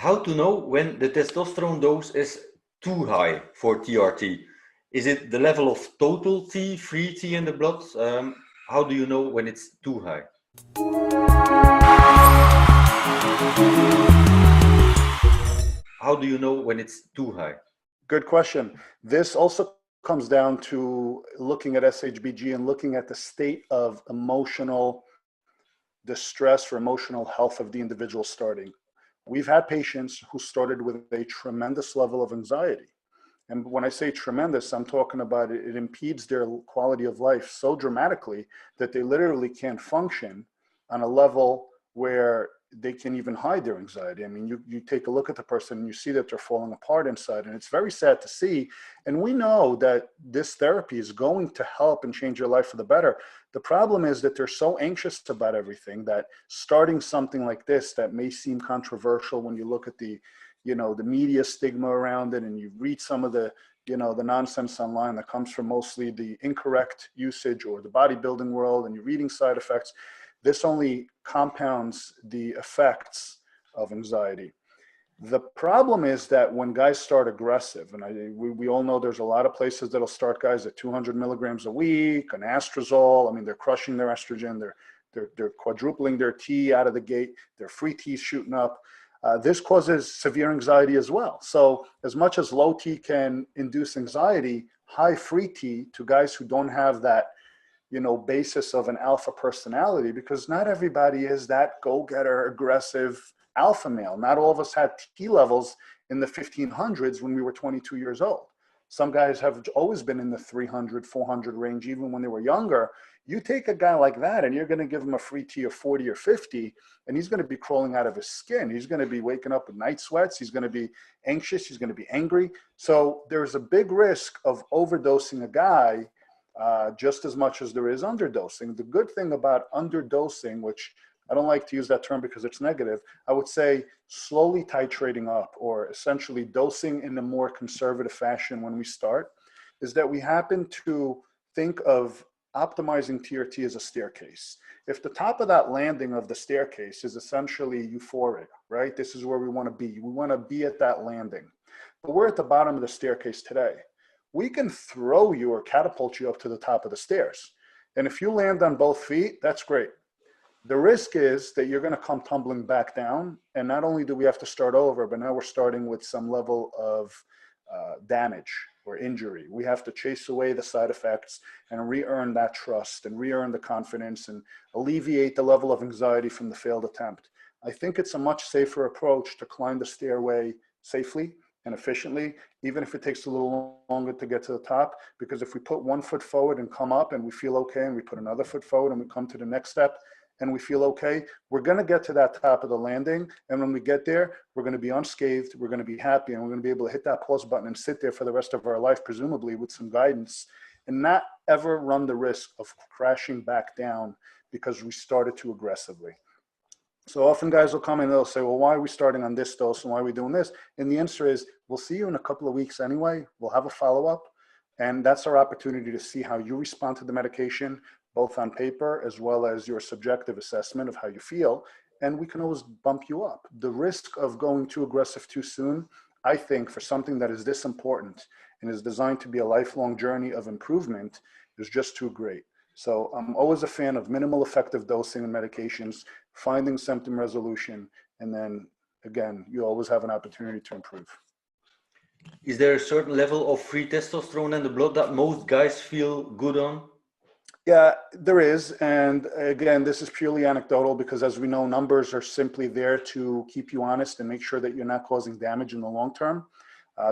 How to know when the testosterone dose is too high for TRT? Is it the level of total T, free T in the blood? How do you know when it's too high? How do you know when it's too high? Good question. This also comes down to looking at SHBG and looking at the state of emotional distress or emotional health of the individual starting. We've had patients who started with a tremendous level of anxiety. And when I say tremendous, I'm talking about it impedes their quality of life so dramatically that they literally can't function on a level where they can even hide their anxiety. I mean, you take a look at the person and you see that they're falling apart inside, and it's very sad to see. And we know that this therapy is going to help and change your life for the better. The problem is that they're so anxious about everything that starting something like this that may seem controversial when you look at the media stigma around it, and you read some of the the nonsense online that comes from mostly the incorrect usage or the bodybuilding world, and you're reading side effects. This only compounds the effects of anxiety. The problem is that when guys start aggressive, and we all know there's a lot of places that'll start guys at 200 milligrams a week, an anastrozole. I mean, they're crushing their estrogen, they're quadrupling their T out of the gate, their free T shooting up. This causes severe anxiety as well. So as much as low T can induce anxiety, high free T to guys who don't have that basis of an alpha personality, because not everybody is that go-getter, aggressive alpha male. Not all of us had T levels in the 1500s when we were 22 years old. Some guys have always been in the 300, 400 range, even when they were younger. You take a guy like that and you're going to give him a free T of 40 or 50, and he's going to be crawling out of his skin. He's going to be waking up with night sweats. He's going to be anxious. He's going to be angry. So there's a big risk of overdosing a guy just as much as there is underdosing. The good thing about underdosing, which I don't like to use that term because it's negative, I would say slowly titrating up, or essentially dosing in a more conservative fashion when we start, is that we happen to think of optimizing TRT as a staircase. If the top of that landing of the staircase is essentially euphoria, right? This is where we want to be. We want to be at that landing. But we're at the bottom of the staircase today. We can throw you or catapult you up to the top of the stairs. And if you land on both feet, that's great. The risk is that you're going to come tumbling back down. And not only do we have to start over, but now we're starting with some level of damage or injury. We have to chase away the side effects and re-earn that trust and re-earn the confidence and alleviate the level of anxiety from the failed attempt. I think it's a much safer approach to climb the stairway safely and efficiently, even if it takes a little longer to get to the top, because if we put one foot forward and come up and we feel okay, and we put another foot forward and we come to the next step and we feel okay, we're going to get to that top of the landing. And when we get there, we're going to be unscathed, we're going to be happy, and we're going to be able to hit that pause button and sit there for the rest of our life, presumably with some guidance, and not ever run the risk of crashing back down because we started too aggressively. So often guys will come in and they'll say, well, why are we starting on this dose and why are we doing this? And the answer is, we'll see you in a couple of weeks anyway. We'll have a follow-up. And that's our opportunity to see how you respond to the medication, both on paper as well as your subjective assessment of how you feel. And we can always bump you up. The risk of going too aggressive too soon, I think, for something that is this important and is designed to be a lifelong journey of improvement, is just too great. So I'm always a fan of minimal effective dosing and medications, finding symptom resolution, and then again, you always have an opportunity to improve. Is there a certain level of free testosterone in the blood that most guys feel good on? Yeah, there is. And again, this is purely anecdotal because, as we know, numbers are simply there to keep you honest and make sure that you're not causing damage in the long term.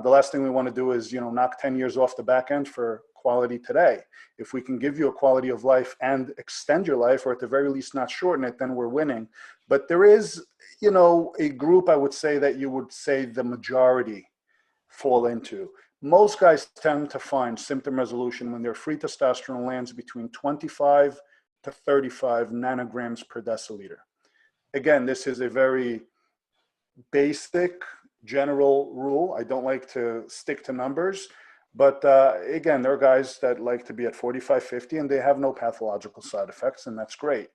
The last thing we want to do is, knock 10 years off the back end for quality today. If we can give you a quality of life and extend your life, or at the very least not shorten it, then we're winning. But there is, a group, I would say, that you would say the majority fall into. Most guys tend to find symptom resolution when their free testosterone lands between 25 to 35 nanograms per deciliter. Again, this is a very basic general rule. I don't like to stick to numbers, but again, there are guys that like to be at 45, 50 and they have no pathological side effects, and that's great.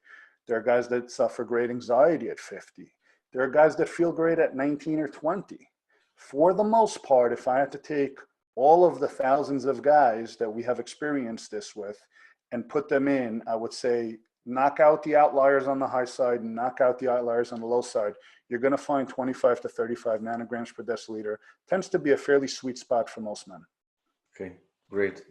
There are guys that suffer great anxiety at 50. There are guys that feel great at 19 or 20. For the most part, if I had to take all of the thousands of guys that we have experienced this with and put them in, I would say knock out the outliers on the high side and knock out the outliers on the low side. You're going to find 25 to 35 nanograms per deciliter. Tends to be a fairly sweet spot for most men. Okay, great.